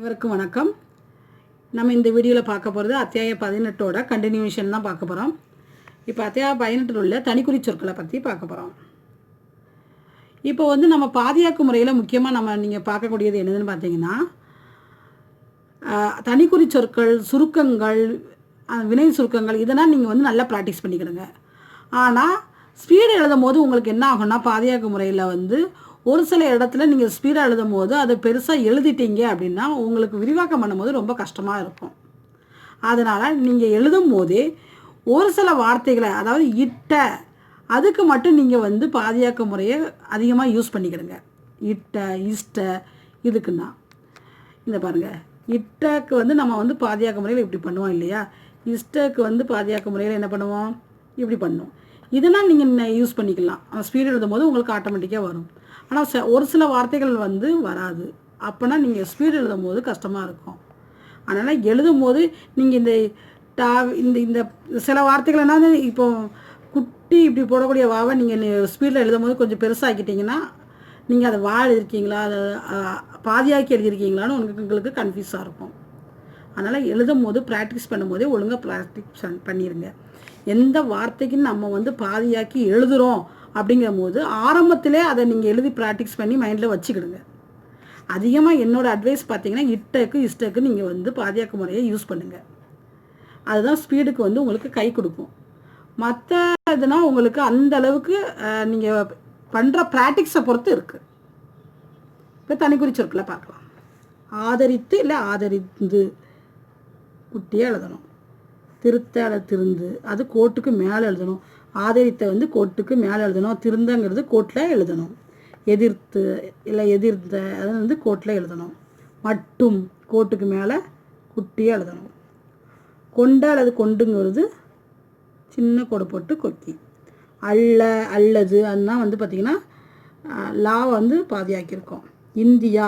அனைவருக்கும் வணக்கம். நம்ம இந்த வீடியோவில் பார்க்க போகிறது அத்தியாயம் 18ஓட கண்டினியூஷன் தான் பார்க்க போகிறோம். இப்போ அத்தியாயம் 18 உள்ள தனிக்குறி சொற்களை பற்றி பார்க்க போகிறோம். இப்போ நம்ம பாதியாக்கு முறையில் முக்கியமாக நீங்கள் பார்க்கக்கூடியது என்னதுன்னு பார்த்தீங்கன்னா, தனிக்குறி சொற்கள், சுருக்கங்கள், வினை சுருக்கங்கள் இதெல்லாம் நீங்கள் நல்லா ப்ராக்டிஸ் பண்ணிக்கிடுங்க. ஆனால் ஸ்பீடு எழுதும் போது உங்களுக்கு என்ன ஆகும்னா, பாதியாக்கு முறையில் ஒரு சில இடத்துல நீங்கள் ஸ்பீடாக எழுதும் போது அதை பெருசாக எழுதிட்டீங்க அப்படின்னா உங்களுக்கு விரிவாக்கம் பண்ணும்போது ரொம்ப கஷ்டமாக இருக்கும். அதனால் நீங்கள் எழுதும் போதே ஒரு சில வார்த்தைகளை, அதாவது இட்ட, அதுக்கு மட்டும் நீங்கள் பாதியாக்க முறையை அதிகமாக யூஸ் பண்ணிக்கிடுங்க. இட்ட, இஷ்ட, இதுக்குன்னா இந்த பாருங்கள், இட்டக்கு நம்ம பாதியாக்க முறையில் இப்படி பண்ணுவோம் இல்லையா, இஷ்டக்கு பாதியாக்க முறையில் என்ன பண்ணுவோம், இப்படி பண்ணுவோம். இதெல்லாம் நீங்கள் யூஸ் பண்ணிக்கலாம். ஸ்பீடு எழுதும் போது உங்களுக்கு ஆட்டோமேட்டிக்காக வரும். ஆனால் ஒரு சில வார்த்தைகள் வராது. அப்போனா நீங்கள் ஸ்பீடு எழுதும் போது கஷ்டமாக இருக்கும். அதனால் எழுதும் போது நீங்கள் இந்த சில வார்த்தைகள் என்ன, இப்போ குட்டி இப்படி போடக்கூடிய வாவை நீங்கள் ஸ்பீடில் எழுதும் போது கொஞ்சம் பெருசாகிக்கிட்டிங்கன்னா நீங்கள் அதை எழுதியிருக்கீங்களா, அதை பாதியாக்கி எழுதியிருக்கீங்களான்னு உங்களுக்கு கன்ஃபியூஸாக இருக்கும். அதனால் எழுதும் போது ப்ராக்டிஸ் பண்ணும்போதே ஒழுங்காக ப்ராக்டிஸ் பண்ணிடுங்க. எந்த வார்த்தைக்கு நம்ம பாதியாக்கி எழுதுகிறோம் அப்படிங்கிற போது ஆரம்பத்திலே அதை நீங்கள் எழுதி ப்ராக்டிஸ் பண்ணி மைண்டில் வச்சுக்கிடுங்க. அதிகமாக என்னோடய அட்வைஸ் பார்த்தீங்கன்னா, இட்டக்கு இஷ்டக்கு நீங்கள் பாதியாக்கு முறையை யூஸ் பண்ணுங்கள். அதுதான் ஸ்பீடுக்கு உங்களுக்கு கை கொடுக்கும். மற்ற இதுனா உங்களுக்கு அந்த அளவுக்கு நீங்கள் பண்ணுற ப்ராக்டிக்ஸை பொறுத்து இருக்குது. இப்போ தனிக்குறி சொற்களை பார்க்கலாம். ஆதரித்து இல்லை ஆதரிந்து குட்டியாக எழுதணும். திருத்த அல்லது திருந்து, அது கோட்டுக்கு மேலே எழுதணும். ஆதரித்த கோட்டுக்கு மேலே எழுதணும். திருந்தங்கிறது கோட்டில் எழுதணும். எதிர்த்து இல்லை எதிர்த்த, அது கோட்டில் எழுதணும். மட்டும் கோட்டுக்கு மேலே குட்டியாக எழுதணும். கொண்ட அல்லது கொண்டுங்கிறது சின்ன கோடு போட்டு கொக்கி. அல்ல, அல்லது, அதுதான் பார்த்திங்கன்னா லாவை பாதியாக்கியிருக்கோம். இந்தியா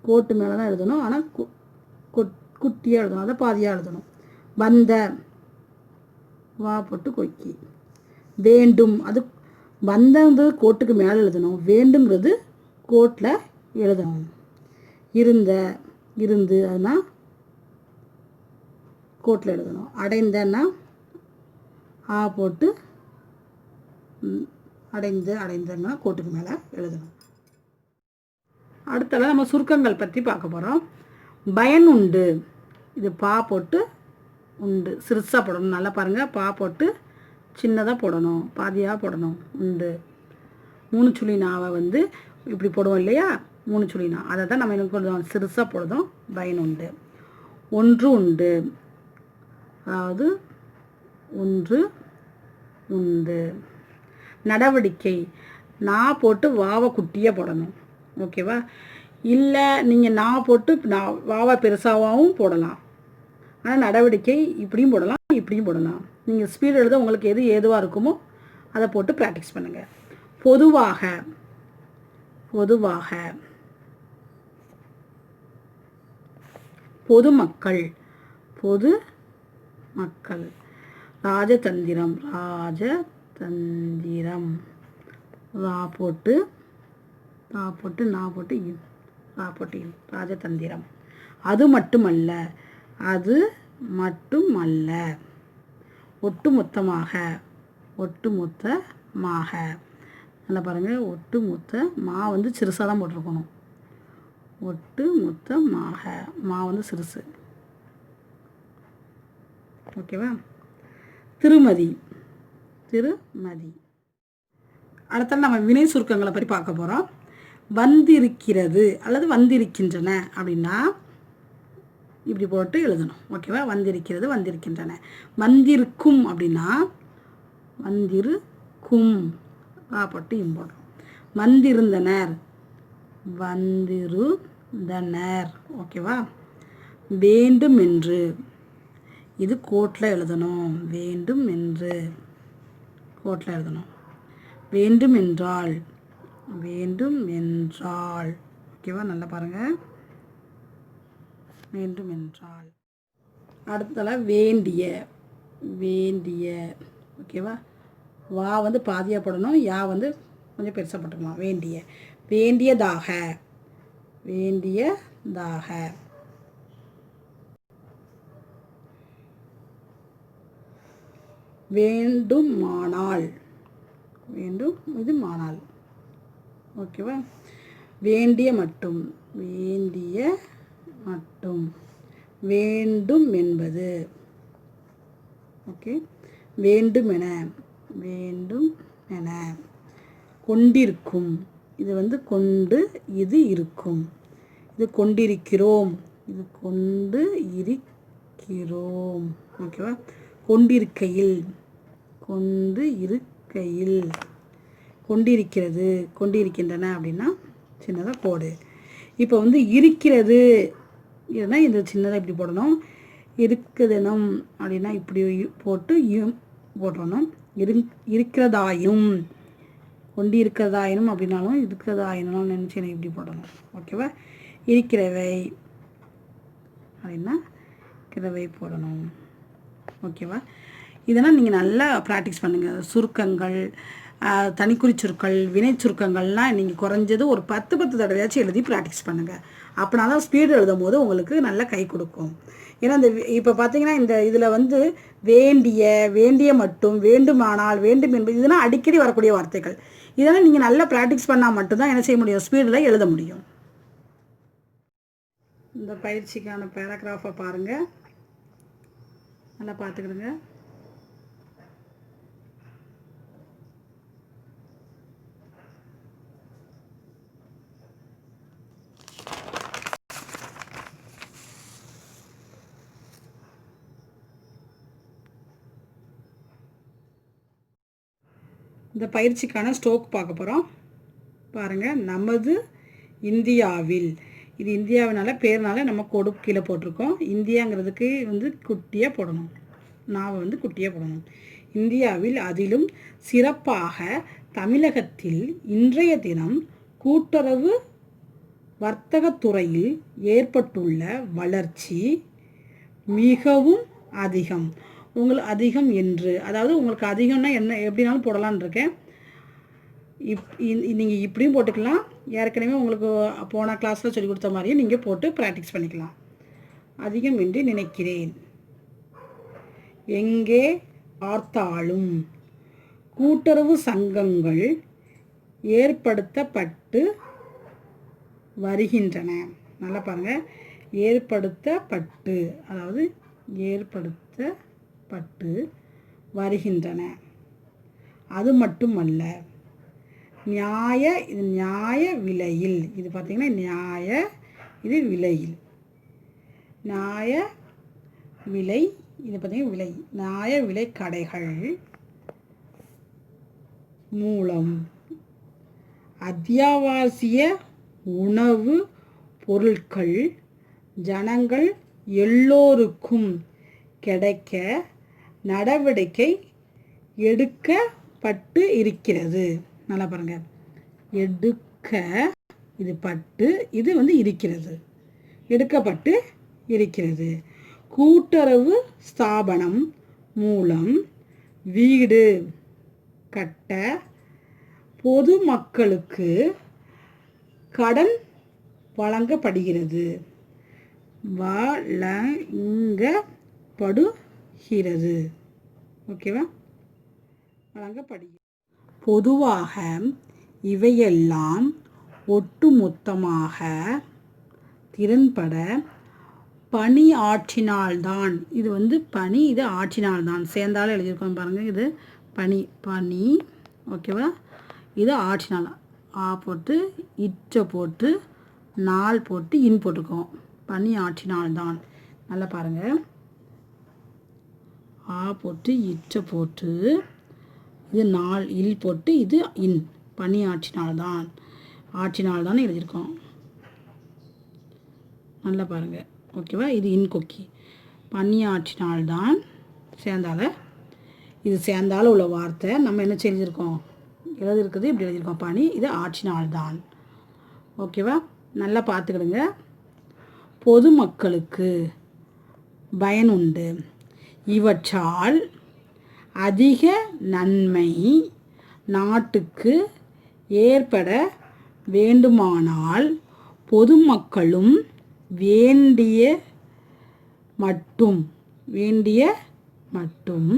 கோட்டு மேலே தான் எழுதணும், ஆனால் குட்டியாக எழுதணும், அதை பாதியாக எழுதணும். வந்த வா போட்டு கொக்கி. வேண்டும், அது வந்தங்கிறது கோட்டுக்கு மேலே எழுதணும். வேண்டுங்கிறது கோட்டில் எழுதணும். இருந்த, இருந்து, அதுனா கோட்டில் எழுதணும். அடைந்தன்னா ஆ போட்டு அடைந்து, அடைந்தன்னா கோட்டுக்கு மேலே எழுதணும். அடுத்தல நம்ம சுருக்கங்கள் பற்றி பார்க்க போகிறோம். பயன் உண்டு, இது பா போட்டு உண்டு சிறுசாக போடணும். நல்லா பாருங்கள், பா போட்டு சின்னதாக போடணும், பாதியாக போடணும். உண்டு. மூணு சுழி நாவை இப்படி போடுவோம் இல்லையா, மூணு சுழி நா, அதை தான் நம்ம என்ன போடுவோம், சிறுசாக போடுறோம். பயன் உண்டு. ஒன்று உண்டு, அதாவது ஒன்று உண்டு. நடவடிக்கை, நான் போட்டு வாவை குட்டியாக போடணும். ஓகேவா? இல்லை நீங்கள் நான் போட்டு வாவை பெருசாகவும் போடலாம். ஆனால் நடவடிக்கை இப்படியும் போடலாம், இப்படியும் போடலாம். நீங்கள் ஸ்பீட் எழுத உங்களுக்கு எது ஏதுவாக இருக்குமோ அதை போட்டு ப்ராக்டிஸ் பண்ணுங்கள். பொதுவாக, பொதுவாக. பொதுமக்கள், பொது மக்கள். ராஜதந்திரம், ராஜதந்திரம். ரா போட்டு ரா போட்டு நா போட்டு ரா போட்டு ராஜதந்திரம். அது மட்டுமல்ல, அது மட்டுமல்ல. ஒட்டுமொத்தமாக, ஒட்டுமொத்தமாக. நல்லா பாருங்கள், ஒட்டுமொத்த மா சிறுசாக தான் போட்டிருக்கணும். ஒட்டுமொத்தமாக, மா சிறுசு. ஓகேவா? திருமதி, திருமதி. அடுத்த நம்ம வினை சுருக்கங்களை பற்றி பார்க்க போகிறோம். வந்திருக்கிறது அல்லது வந்திருக்கின்றன அப்படின்னா இப்படி போட்டு எழுதணும். ஓகேவா? வந்திருக்கிறது, வந்திருக்கின்றன. வந்திருக்கும் அப்படின்னா வந்திருக்கும், போட்டு போடுறோம். வந்திருந்தனர், வந்திருந்தனர். ஓகேவா? வேண்டும் என்று, இது கோட்டில் எழுதணும். வேண்டும் என்று கோட்டில் எழுதணும். வேண்டும் என்றால், வேண்டும் என்றால். ஓகேவா? நல்லா பாருங்கள், வேண்டும் என்றால். அடுத்தல வேண்டிய, வேண்டிய. ஓகேவா? வா பாதியாக போடணும், யா கொஞ்சம் பெருசாக போட்டுக்கலாம். வேண்டிய, வேண்டியதாக, வேண்டியதாக. வேண்டுமானால், வேண்டும் இது மானால். ஓகேவா? வேண்டிய மட்டும், வேண்டிய மட்டும், வேண்டும் என்பது. ஓகே, வேண்டுமென, வேண்டும் என. கொண்டிருக்கும், இது வந்து கொண்டு, இது இருக்கும். இது கொண்டிருக்கிறோம், இது கொண்டு இருக்கிறோம். ஓகேவா? கொண்டிருக்கையில், கொண்டு இருக்கையில். கொண்டிருக்கிறது, கொண்டிருக்கின்றன அப்படின்னா சின்னதாக கோடு. இப்போ வந்து இருக்கிறது ஏன்னா இந்த சின்னதாக இப்படி போடணும். இருக்குதுனும் அப்படின்னா இப்படி போட்டு போடணும். இருக்கிறதாயினும், கொண்டு இருக்கிறதாயினும் அப்படின்னாலும் இருக்கிறதாயினும் நினச்சி எனக்கு இப்படி போடணும். ஓகேவா? இருக்கிறவை அப்படின்னா இருக்கிறவை போடணும். ஓகேவா? இதெல்லாம் நீங்கள் நல்லா ப்ராக்டிஸ் பண்ணுங்கள். சுருக்கங்கள், தனிக்குறி சுருக்கள், வினை சுருக்கங்கள்லாம் நீங்கள் குறைஞ்சது ஒரு 10 தடவையாச்சும் எழுதி ப்ராக்டிஸ் பண்ணுங்கள். அப்படின்னா தான் ஸ்பீடு எழுதும் போது உங்களுக்கு நல்ல கை கொடுக்கும். ஏன்னா இந்த இப்போ பார்த்தீங்கன்னா இந்த இதில் வந்து வேண்டிய, வேண்டிய மட்டும், வேண்டுமானால், வேண்டும் என்பது இதெல்லாம் அடிக்கடி வரக்கூடிய வார்த்தைகள். இதெல்லாம் நீங்கள் நல்லா ப்ராக்டிஸ் பண்ணால் மட்டும்தான் என்ன செய்ய முடியும், ஸ்பீடில் எழுத முடியும். இந்த பயிற்சிக்கான பேராகிராஃபை பாருங்கள், நல்லா பார்த்துக்கிடுங்க. இந்த பயிற்சிக்கான ஸ்ட்ரோக் பார்க்க போகிறோம். பாருங்கள், நமது இந்தியாவில், இது இந்தியாவினால பேர்னால நம்ம கொடு கீழே போட்டிருக்கோம். இந்தியாங்கிறதுக்கு வந்து குட்டியாக போடணும், நாவை வந்து குட்டியாக போடணும். இந்தியாவில், அதிலும் சிறப்பாக தமிழகத்தில் இன்றைய தினம் கூட்டுறவு வர்த்தகத்துறையில் ஏற்பட்டுள்ள வளர்ச்சி மிகவும் அதிகம். உங்களுக்கு அதிகம் என்று, அதாவது உங்களுக்கு அதிகம்னா என்ன எப்படினாலும் போடலான்னு இருக்கேன். நீங்கள் இப்படியும் போட்டுக்கலாம். ஏற்கனவே உங்களுக்கு போன கிளாஸில் சொல்லி கொடுத்த மாதிரியும் நீங்கள் போட்டு ப்ராக்டிஸ் பண்ணிக்கலாம். அதிகம் என்று நினைக்கிறேன். எங்கே பார்த்தாலும் கூட்டுறவு சங்கங்கள் ஏற்படுத்தப்பட்டு வருகின்றன. நல்லா பாருங்கள், ஏற்படுத்தப்பட்டு, அதாவது ஏற்படுத்தப்பட்டு வருகின்றன. அது மட்டுமல்ல, இது நியாய விலையில், இது பார்த்திங்கன்னா நியாய, இது விலையில், நியாய விலை, இது பார்த்திங்கன்னா விலை, நியாய விலை கடைகள் மூலம் அத்தியாவசிய உணவு பொருட்கள் ஜனங்கள் எல்லோருக்கும் கிடைக்க நடவடிக்கை எடுக்கப்பட்டு இருக்கிறது. நல்லா பாருங்கள், எடுக்க, இது பட்டு, இது வந்து இருக்கிறது, எடுக்கப்பட்டு இருக்கிறது. கூட்டுறவு ஸ்தாபனம் மூலம் வீடு கட்ட பொதுமக்களுக்கு கடன் வழங்கப்படுகிறது, வழங்கப்படுகிறது. ஓகேவா? வழங்கப்படுகிறது. பொதுவாக இவையெல்லாம் ஒட்டுமொத்தமாக திறன்பட பணி ஆற்றினால்தான், இது வந்து பணி, இது ஆற்றினால்தான், சேர்ந்தாலும் எழுதியிருக்கோம் பாருங்கள். இது பணி, பணி. ஓகேவா? இது ஆற்றினால், ஆ போட்டு இச்ச போட்டு நாள் போட்டு இன் போட்டுக்கோம். பணி ஆற்றினால்தான். நல்லா பாருங்கள், ஆ போட்டு இச்ச போட்டு இது நாள் இல் போட்டு இது இன், பணி ஆற்றினால்தான், ஆற்றினால்தான் எழுதியிருக்கோம். நல்லா பாருங்கள். ஓகேவா? இது இன் கொக்கி, பணி ஆற்றினால்தான் சேர்ந்தால, இது சேர்ந்தால உள்ள வார்த்தை நம்ம என்ன செஞ்சுருக்கோம், எழுதியிருக்குது இப்படி எழுதியிருக்கோம், பணி, இது ஆற்றினால்தான். ஓகேவா? நல்லா பார்த்துக்கிடுங்க. பொதுமக்களுக்கு பயனுண்டு, இவற்றால் அதிக நன்மை நாட்டுக்கு ஏற்பட வேண்டுமானால் பொதுமக்களும் வேண்டிய மட்டும்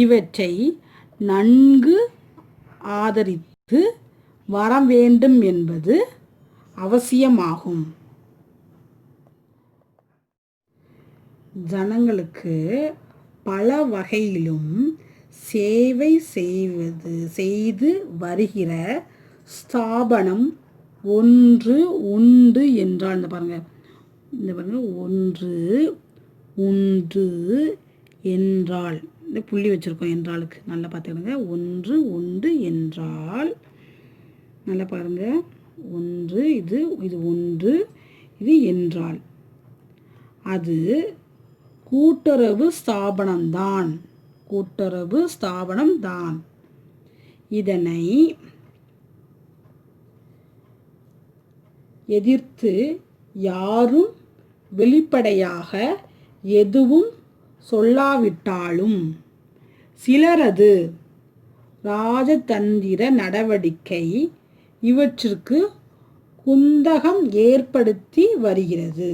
இவற்றை நன்கு ஆதரித்து வர வேண்டும் என்பது அவசியமாகும். ஜனங்களுக்கு பல வகையிலும் சேவை செய்து வருகிற ஸ்தாபனம் ஒன்று உண்டு என்றால், இந்த பாருங்க ஒன்று உண்டு என்றால், இந்த புள்ளி வச்சுருக்கோம் என்றாலுக்கு, நல்லா பார்த்துக்கிடுங்க. ஒன்று உண்டு என்றால், நல்லா பாருங்கள், ஒன்று இது ஒன்று இது என்றால் அது கூட்டுறவு ஸ்தாபனம்தான். இதனை எதிர்த்து யாரும் வெளிப்படையாக எதுவும் சொல்லாவிட்டாலும் சிலரது ராஜதந்திர நடவடிக்கை இவற்றிற்கு குந்தகம் ஏற்படுத்தி வருகிறது.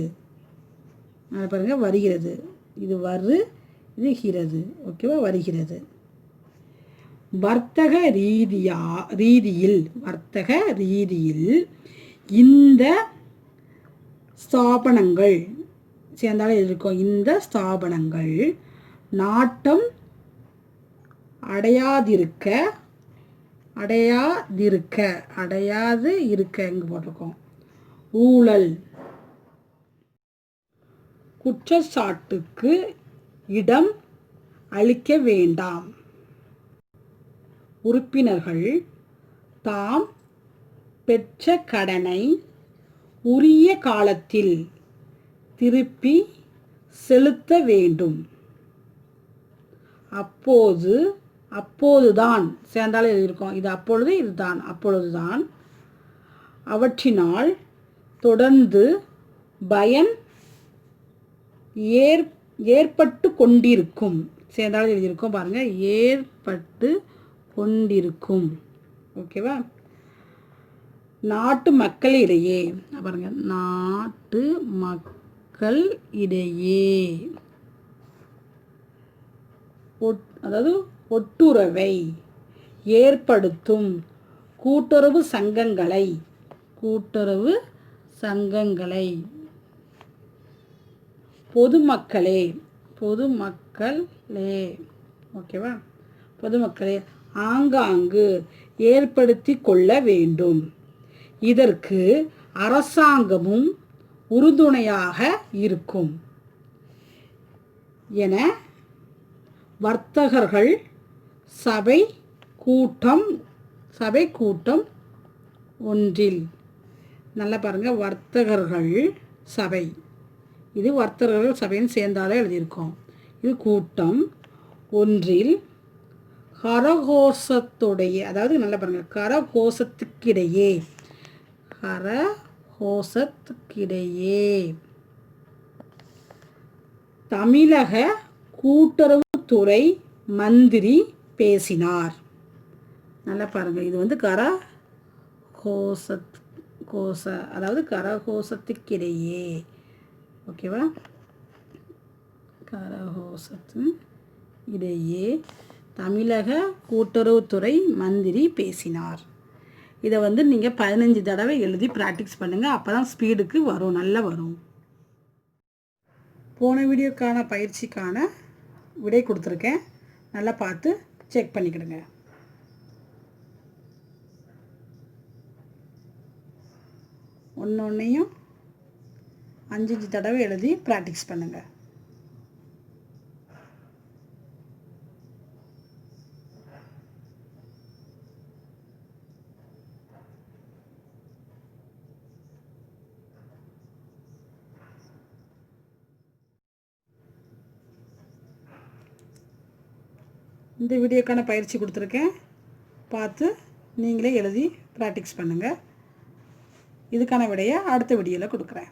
பாருங்க, வருகிறது, இது இது கிறது, ஓகேவா, வருகிறது. வர்த்தக ரீதியில் இந்த ஸ்தாபனங்கள் சேர்ந்தாலும் இருக்கும். இந்த ஸ்தாபனங்கள் நாட்டம் அடையாது இருக்க இங்கே போட்டிருக்கோம். ஊழல் குற்றச்சாட்டுக்கு இடம் அளிக்க வேண்டாம். உறுப்பினர்கள் தாம் பெற்ற கடனை உரிய காலத்தில் திருப்பி செலுத்த வேண்டும். அப்போதுதான் சேர்ந்தாலும் எழுதியிருக்கோம். இது அப்பொழுதுதான் அவற்றினால் தொடர்ந்து பயன் ஏற்பட்டு கொண்டிருக்கும். சேர்ந்தாலும் எழுதியிருக்கோம் பாருங்க, ஏற்பட்டு கொண்டிருக்கும். ஓகேவா. நாட்டு மக்களிடையே பாருங்க, நாட்டு மக்கள் இடையே அதாவது ஒட்டுறவை ஏற்படுத்தும் கூட்டுறவு சங்கங்களை பொதுமக்களே ஓகேவா, பொதுமக்களே ஆங்காங்கு ஏற்படுத்தி கொள்ள வேண்டும். இதற்கு அரசாங்கமும் உறுதுணையாக இருக்கும் என வர்த்தகர்கள் சபை கூட்டம் ஒன்றில், நல்லா பாருங்க, வர்த்தகர்கள் சபை, இது வர்த்தகர்கள் சபைன்னு சேர்ந்தாலே எழுதியிருக்கோம். இது கூட்டம் ஒன்றில் கரகோஷத்துடைய, அதாவது நல்லா பாருங்க, கரகோஷத்துக்கிடையே தமிழக கூட்டுறவுத்துறை மந்திரி பேசினார். நல்லா பாருங்க, இது அதாவது கரகோஷத்துக்கிடையே, ஓகேவா, கரகோஷத்து இடையே தமிழக கூட்டுறவுத்துறை மந்திரி பேசினார். இதை நீங்கள் 15 தடவை எழுதி ப்ராக்டிஸ் பண்ணுங்கள். அப்போ தான் ஸ்பீடுக்கு வரும், நல்லா வரும். போன வீடியோக்கான பயிற்சிக்கான விடை கொடுத்துருக்கேன், நல்லா பார்த்து செக் பண்ணிக்கிடுங்க. ஒன்றையும் 5 தடவை எழுதி ப்ராக்டிஸ் பண்ணுங்கள். இந்த வீடியோக்கான பயிற்சி கொடுத்துருக்கேன், பார்த்து நீங்களே எழுதி ப்ராக்டிஸ் பண்ணுங்கள். இதுக்கான விடையை அடுத்த வீடியோவில் கொடுக்குறேன்.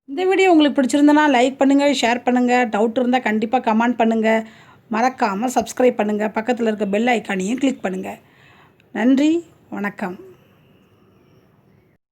இந்த வீடியோ உங்களுக்கு பிடிச்சிருந்தனா லைக் பண்ணுங்கள், ஷேர் பண்ணுங்கள். டவுட் இருந்தால் கண்டிப்பாக கமெண்ட் பண்ணுங்கள். மறக்காமல் சப்ஸ்கிரைப் பண்ணுங்கள். பக்கத்தில் இருக்க பெல் ஐக்கானையும் கிளிக் பண்ணுங்கள். நன்றி, வணக்கம்.